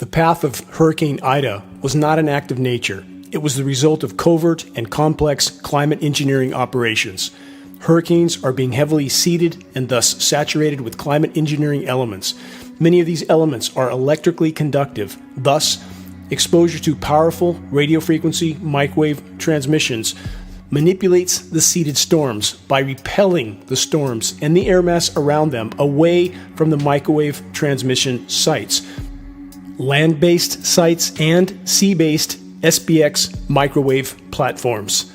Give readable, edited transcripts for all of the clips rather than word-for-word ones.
The path of Hurricane Ida was not an act of nature. It was the result of covert and complex climate engineering operations. Hurricanes are being heavily seeded and thus saturated with climate engineering elements. Many of these elements are electrically conductive. Thus, exposure to powerful radio frequency microwave transmissions manipulates the seeded storms by repelling the storms and the air mass around them away from the microwave transmission sites. Land-based sites and sea-based SBX microwave platforms.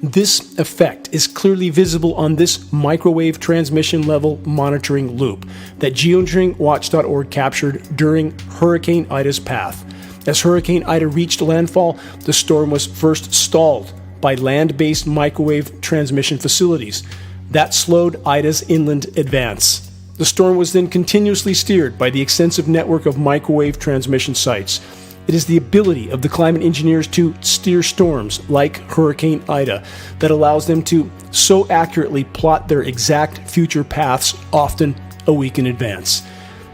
This effect is clearly visible on this microwave transmission level monitoring loop that geoengineeringwatch.org captured during Hurricane Ida's path. As Hurricane Ida reached landfall, the storm was first stalled by land-based microwave transmission facilities. That slowed Ida's inland advance. The storm was then continuously steered by the extensive network of microwave transmission sites. It is the ability of the climate engineers to steer storms like Hurricane Ida that allows them to so accurately plot their exact future paths, often a week in advance.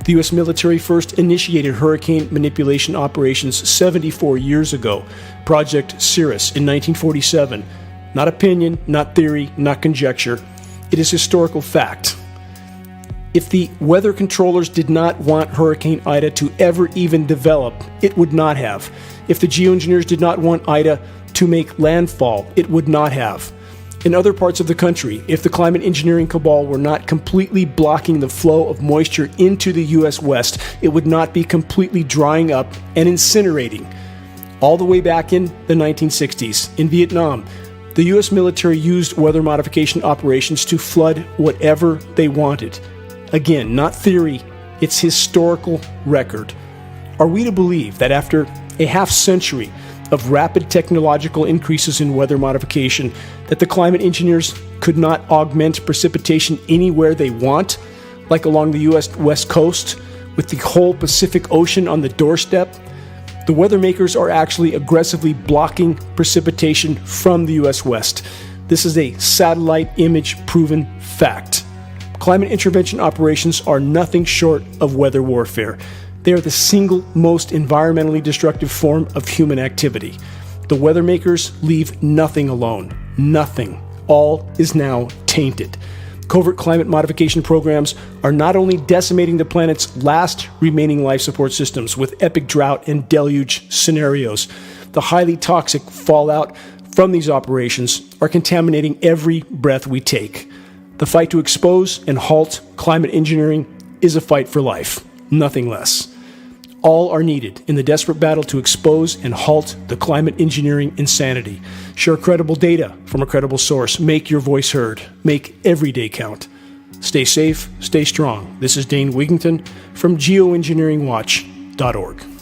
The U.S. military first initiated hurricane manipulation operations 74 years ago, Project Cirrus in 1947. Not opinion, not theory, not conjecture. It is historical fact. If the weather controllers did not want Hurricane Ida to ever even develop, it would not have. If the geoengineers did not want Ida to make landfall, it would not have. In other parts of the country, if the climate engineering cabal were not completely blocking the flow of moisture into the U.S. West, it would not be completely drying up and incinerating. All the way back in the 1960s, in Vietnam, the U.S. military used weather modification operations to flood whatever they wanted. Again, not theory, it's historical record. Are we to believe that after a half century of rapid technological increases in weather modification, that the climate engineers could not augment precipitation anywhere they want, like along the U.S. West Coast, with the whole Pacific Ocean on the doorstep? The weather makers are actually aggressively blocking precipitation from the U.S. West. This is a satellite image proven fact. Climate intervention operations are nothing short of weather warfare. They are the single most environmentally destructive form of human activity. The weather makers leave nothing alone. Nothing. All is now tainted. Covert climate modification programs are not only decimating the planet's last remaining life support systems with epic drought and deluge scenarios, the highly toxic fallout from these operations are contaminating every breath we take. The fight to expose and halt climate engineering is a fight for life, nothing less. All are needed in the desperate battle to expose and halt the climate engineering insanity. Share credible data from a credible source. Make your voice heard. Make every day count. Stay safe, stay strong. This is Dane Wigington from geoengineeringwatch.org.